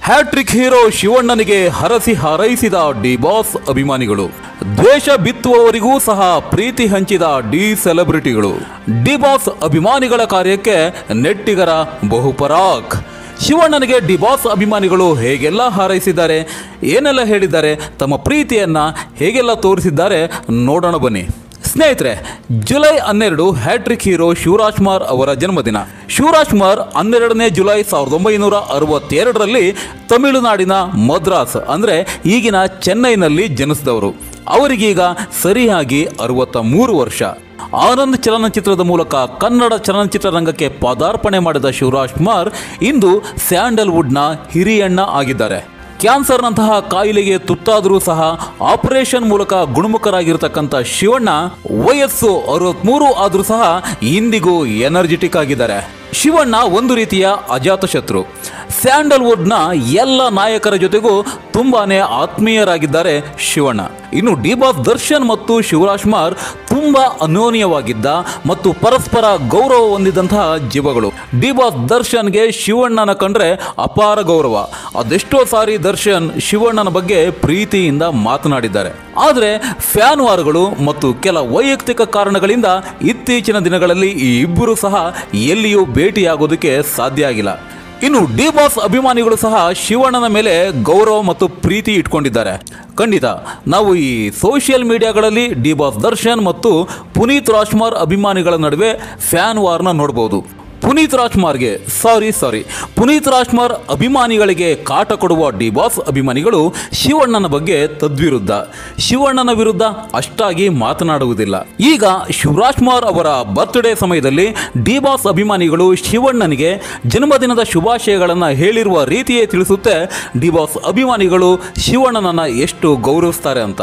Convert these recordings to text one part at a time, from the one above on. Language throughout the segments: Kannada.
ಹ್ಯಾಟ್ರಿಕ್ ಹೀರೋ ಶಿವಣ್ಣನಿಗೆ ಹರಸಿ ಹಾರೈಸಿದ ಡಿ ಬಾಸ್ ಅಭಿಮಾನಿಗಳು, ದ್ವೇಷ ಬಿತ್ತುವವರಿಗೂ ಸಹ ಪ್ರೀತಿ ಹಂಚಿದ ಡಿ ಸೆಲೆಬ್ರಿಟಿಗಳು. ಡಿ ಬಾಸ್ ಅಭಿಮಾನಿಗಳ ಕಾರ್ಯಕ್ಕೆ ನೆಟ್ಟಿಗರ ಬಹುಪರಾಕ್. ಶಿವಣ್ಣನಿಗೆ ಡಿ ಬಾಸ್ ಅಭಿಮಾನಿಗಳು ಹೇಗೆಲ್ಲ ಹಾರೈಸಿದ್ದಾರೆ, ಏನೆಲ್ಲ ಹೇಳಿದ್ದಾರೆ, ತಮ್ಮ ಪ್ರೀತಿಯನ್ನ ಹೇಗೆಲ್ಲ ತೋರಿಸಿದ್ದಾರೆ ನೋಡೋಣ ಬನ್ನಿ. ಸ್ನೇಹಿತರೆ, ಜುಲೈ 12 ಹ್ಯಾಟ್ರಿಕ್ ಹೀರೋ ಶಿವರಾಜ್ಕುಮಾರ್ ಅವರ ಜನ್ಮದಿನ. ಶಿವರಾಜ್ಕುಮಾರ್ 12ನೇ ಜುಲೈ 1962ರಲ್ಲಿ ತಮಿಳುನಾಡಿನ ಮದ್ರಾಸ್ ಅಂದರೆ ಈಗಿನ ಚೆನ್ನೈನಲ್ಲಿ ಜನಿಸಿದವರು. ಅವರಿಗೀಗ ಸರಿಯಾಗಿ 63 ವರ್ಷ. ಆನಂದ್ ಚಲನಚಿತ್ರದ ಮೂಲಕ ಕನ್ನಡ ಚಲನಚಿತ್ರರಂಗಕ್ಕೆ ಪದಾರ್ಪಣೆ ಮಾಡಿದ ಶಿವರಾಜ್ಕುಮಾರ್ ಇಂದು ಸ್ಯಾಂಡಲ್ವುಡ್ನ ಹಿರಿಯಣ್ಣ ಆಗಿದ್ದಾರೆ. ಕ್ಯಾನ್ಸರ್ನಂತಹ ಕಾಯಿಲೆಗೆ ತುತ್ತಾದರೂ ಸಹ ಆಪರೇಷನ್ ಮೂಲಕ ಗುಣಮುಖರಾಗಿರ್ತಕ್ಕಂಥ ಶಿವಣ್ಣ ವಯಸ್ಸು 63 ಆದರೂ ಸಹ ಇಂದಿಗೂ ಎನರ್ಜೆಟಿಕ್ ಆಗಿದ್ದಾರೆ. ಶಿವಣ್ಣ ಒಂದು ರೀತಿಯ ಅಜಾತಶತ್ರು. ಸ್ಯಾಂಡಲ್ವುಡ್ನ ಎಲ್ಲ ನಾಯಕರ ಜೊತೆಗೂ ತುಂಬಾನೇ ಆತ್ಮೀಯರಾಗಿದ್ದಾರೆ ಶಿವಣ್ಣ. ಇನ್ನು ಡಿ ಬಾಸ್ ದರ್ಶನ್ ಮತ್ತು ಶಿವರಾಜ್ಕುಮಾರ್ ತುಂಬಾ ಅನ್ಯೋನ್ಯವಾಗಿದ್ದ ಮತ್ತು ಪರಸ್ಪರ ಗೌರವ ಹೊಂದಿದಂತಹ ಜೀವಗಳು. ಡಿ ಬಾಸ್ ದರ್ಶನ್ಗೆ ಶಿವಣ್ಣನ ಕಂಡ್ರೆ ಅಪಾರ ಗೌರವ. ಅದೆಷ್ಟೋ ಸಾರಿ ದರ್ಶನ್ ಶಿವಣ್ಣನ ಬಗ್ಗೆ ಪ್ರೀತಿಯಿಂದ ಮಾತನಾಡಿದ್ದಾರೆ. ಆದರೆ ಫ್ಯಾನ್ ವಾರ್ಗಳು ಮತ್ತು ಕೆಲ ವೈಯಕ್ತಿಕ ಕಾರಣಗಳಿಂದ ಇತ್ತೀಚಿನ ದಿನಗಳಲ್ಲಿ ಈ ಇಬ್ಬರು ಸಹ ಎಲ್ಲಿಯೂ ಭೇಟಿಯಾಗೋದಕ್ಕೆ ಸಾಧ್ಯ ಆಗಿಲ್ಲ. ಇನ್ನು ಡಿ ಬಾಸ್ ಅಭಿಮಾನಿಗಳು ಸಹ ಶಿವಣ್ಣನ ಮೇಲೆ ಗೌರವ ಮತ್ತು ಪ್ರೀತಿ ಇಟ್ಕೊಂಡಿದ್ದಾರೆ. ಖಂಡಿತ ನಾವು ಈ ಸೋಷಿಯಲ್ ಮೀಡಿಯಾಗಳಲ್ಲಿ ಡಿ ಬಾಸ್ ದರ್ಶನ್ ಮತ್ತು ಪುನೀತ್ ರಾಜ್ಕುಮಾರ್ ಅಭಿಮಾನಿಗಳ ನಡುವೆ ಫ್ಯಾನ್ ವಾರ್ನ ನೋಡಬಹುದು. ಪುನೀತ್ ರಾಜ್ಕುಮಾರ್ ಅಭಿಮಾನಿಗಳಿಗೆ ಕಾಟ ಕೊಡುವ ಡಿ ಬಾಸ್ ಅಭಿಮಾನಿಗಳು ಶಿವಣ್ಣನ ಬಗ್ಗೆ ತದ್ವಿರುದ್ಧ. ಶಿವಣ್ಣನ ವಿರುದ್ಧ ಅಷ್ಟಾಗಿ ಮಾತನಾಡುವುದಿಲ್ಲ. ಈಗ ಶಿವರಾಜ್ಕುಮಾರ್ ಅವರ ಬರ್ತ್ಡೇ ಸಮಯದಲ್ಲಿ ಡಿ ಬಾಸ್ ಅಭಿಮಾನಿಗಳು ಶಿವಣ್ಣನಿಗೆ ಜನ್ಮದಿನದ ಶುಭಾಶಯಗಳನ್ನು ಹೇಳಿರುವ ರೀತಿಯೇ ತಿಳಿಸುತ್ತೆ ಡಿ ಬಾಸ್ ಅಭಿಮಾನಿಗಳು ಶಿವಣ್ಣನನ್ನ ಎಷ್ಟು ಗೌರವಿಸ್ತಾರೆ ಅಂತ.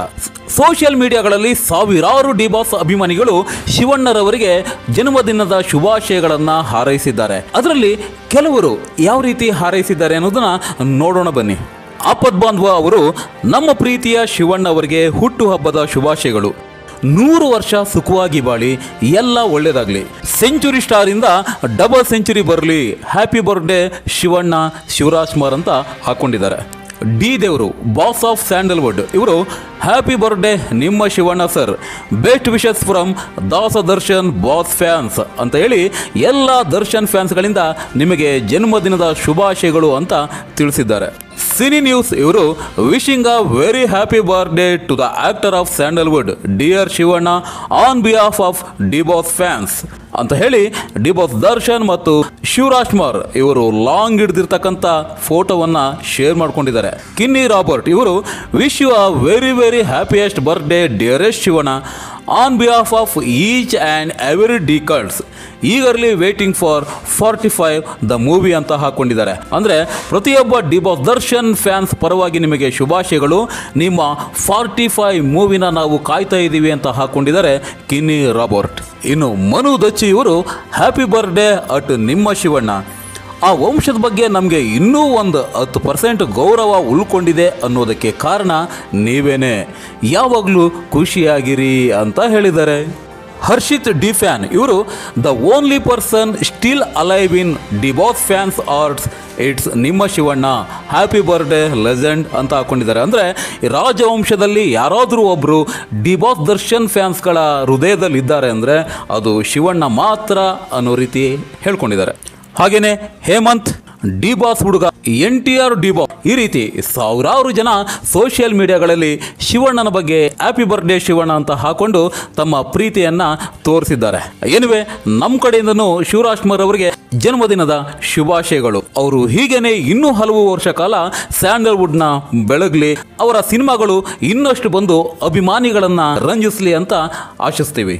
ಸೋಷಿಯಲ್ ಮೀಡಿಯಾಗಳಲ್ಲಿ ಸಾವಿರಾರು ಡಿ ಬಾಸ್ ಅಭಿಮಾನಿಗಳು ಶಿವಣ್ಣರವರಿಗೆ ಜನ್ಮದಿನದ ಶುಭಾಶಯಗಳನ್ನು ಹಾರೈಸಿದ್ದಾರೆ. ಅದರಲ್ಲಿ ಕೆಲವರು ಯಾವ ರೀತಿ ಹಾರೈಸಿದ್ದಾರೆ ಅನ್ನೋದನ್ನ ನೋಡೋಣ ಬನ್ನಿ. ಆಪದ್ ಬಾಂಧವ ಅವರು, ನಮ್ಮ ಪ್ರೀತಿಯ ಶಿವಣ್ಣ ಅವರಿಗೆ ಹುಟ್ಟುಹಬ್ಬದ ಶುಭಾಶಯಗಳು. 100 ವರ್ಷ ಸುಖವಾಗಿ ಬಾಳಿ, ಎಲ್ಲ ಒಳ್ಳೇದಾಗ್ಲಿ. ಸೆಂಚುರಿ ಸ್ಟಾರ್ ಇಂದ ಡಬಲ್ ಸೆಂಚುರಿ ಬರಲಿ. ಹ್ಯಾಪಿ ಬರ್ತ್ಡೇ ಶಿವಣ್ಣ, ಶಿವರಾಜ್ಕುಮಾರ್ ಅಂತ ಹಾಕೊಂಡಿದ್ದಾರೆ. ಡಿ ದೇವರು, ಬಾಸ್ ಆಫ್ ಸ್ಯಾಂಡಲ್ವುಡ್, ಇವರು ಹ್ಯಾಪಿ ಬರ್ತ್ಡೇ ನಿಮ್ಮ Shivanna sir, best wishes from ದಾಸ ದರ್ಶನ್ ಬಾಸ್ ಫ್ಯಾನ್ಸ್ ಅಂತ ಹೇಳಿ ಎಲ್ಲ ದರ್ಶನ್ ಫ್ಯಾನ್ಸ್ಗಳಿಂದ ನಿಮಗೆ ಜನ್ಮದಿನದ ಶುಭಾಶಯಗಳು ಅಂತ ತಿಳಿಸಿದ್ದಾರೆ. ಸಿನಿ ನ್ಯೂಸ್ ಇವರು, wishing a very happy birthday to the actor of Sandalwood dear Shivanna on behalf of D boss fans ಅಂತ ಹೇಳಿ ಡಿ ಬಾಸ್ ದರ್ಶನ್ ಮತ್ತು ಶಿವರಾಜ್ಕುಮಾರ್ ಇವರು ಲಾಂಗ್ ಹಿಡಿದಿರ್ತಕ್ಕಂಥ ಫೋಟೋವನ್ನ ಶೇರ್ ಮಾಡ್ಕೊಂಡಿದ್ದಾರೆ. ಕಿನ್ನಿ ರಾಬರ್ಟ್ ಇವರು, wish you a very very happiest birthday dearest Shivanna on behalf of each and every ಡಿಕರ್ಡ್ಸ್ eagerly waiting for 45 the movie ಅಂತ ಹಾಕೊಂಡಿದ್ದಾರೆ. ಅಂದರೆ ಪ್ರತಿಯೊಬ್ಬ ಡಿ ಬಾಸ್ ದರ್ಶನ್ ಫ್ಯಾನ್ಸ್ ಪರವಾಗಿ ನಿಮಗೆ ಶುಭಾಶಯಗಳು, ನಿಮ್ಮ 45 ಮೂವಿನ ನಾವು ಕಾಯ್ತಾ ಇದ್ದೀವಿ ಅಂತ ಹಾಕೊಂಡಿದ್ದಾರೆ ಕಿನ್ನಿ ರಾಬರ್ಟ್. ಇನ್ನು ಮನು ದಚ್ಚಿ ಇವರು, ಹ್ಯಾಪಿ ಬರ್ತ್ಡೇ ಅಟ್ ನಿಮ್ಮ ಶಿವಣ್ಣ. ಆ ವಂಶದ ಬಗ್ಗೆ ನಮಗೆ ಇನ್ನೂ ಒಂದು 10% ಗೌರವ ಉಳ್ಕೊಂಡಿದೆ ಅನ್ನೋದಕ್ಕೆ ಕಾರಣ ನೀವೇನೆ. ಯಾವಾಗಲೂ ಖುಷಿಯಾಗಿರಿ ಅಂತ ಹೇಳಿದ್ದಾರೆ. ಹರ್ಷಿತ್ ಡಿ ಫ್ಯಾನ್ ಇವರು, the only person still alive in D boss fans arts it's ನಿಮ್ಮ ಶಿವಣ್ಣ, ಹ್ಯಾಪಿ ಬರ್ತ್ಡೇ ಲೆಜೆಂಡ್ ಅಂತ ಹಾಕೊಂಡಿದ್ದಾರೆ. ಅಂದರೆ ರಾಜವಂಶದಲ್ಲಿ ಯಾರಾದರೂ ಒಬ್ಬರು ಡಿ ಬಾಸ್ ದರ್ಶನ್ ಫ್ಯಾನ್ಸ್ಗಳ ಹೃದಯದಲ್ಲಿ ಇದ್ದಾರೆ ಅಂದರೆ ಅದು ಶಿವಣ್ಣ ಮಾತ್ರ ಅನ್ನೋ ರೀತಿ ಹೇಳ್ಕೊಂಡಿದ್ದಾರೆ. ಹಾಗೇನೆ ಹೇಮಂತ್, ಡಿ ಬಾಸ್ ಹುಡುಗ, NTR ಡಿ ಬಾಸ್, ಈ ರೀತಿ ಸಾವಿರಾರು ಜನ ಸೋಷಿಯಲ್ ಮೀಡಿಯಾಗಳಲ್ಲಿ ಶಿವಣ್ಣನ ಬಗ್ಗೆ ಹ್ಯಾಪಿ ಬರ್ತ್ಡೇ ಶಿವಣ್ಣ ಅಂತ ಹಾಕೊಂಡು ತಮ್ಮ ಪ್ರೀತಿಯನ್ನ ತೋರಿಸಿದ್ದಾರೆ. ಏನಿವೆ, ನಮ್ಮ ಕಡೆಯಿಂದನೂ ಶಿವರಾಜ್ಕುಮಾರ್ ಅವರಿಗೆ ಜನ್ಮದಿನದ ಶುಭಾಶಯಗಳು. ಅವರು ಹೀಗೇನೆ ಇನ್ನೂ ಹಲವು ವರ್ಷ ಕಾಲ ಸ್ಯಾಂಡಲ್ವುಡ್ನ ಬೆಳಗಲಿ, ಅವರ ಸಿನಿಮಾಗಳು ಇನ್ನಷ್ಟು ಬಂದು ಅಭಿಮಾನಿಗಳನ್ನ ರಂಜಿಸಲಿ ಅಂತ ಆಶಿಸ್ತೀವಿ.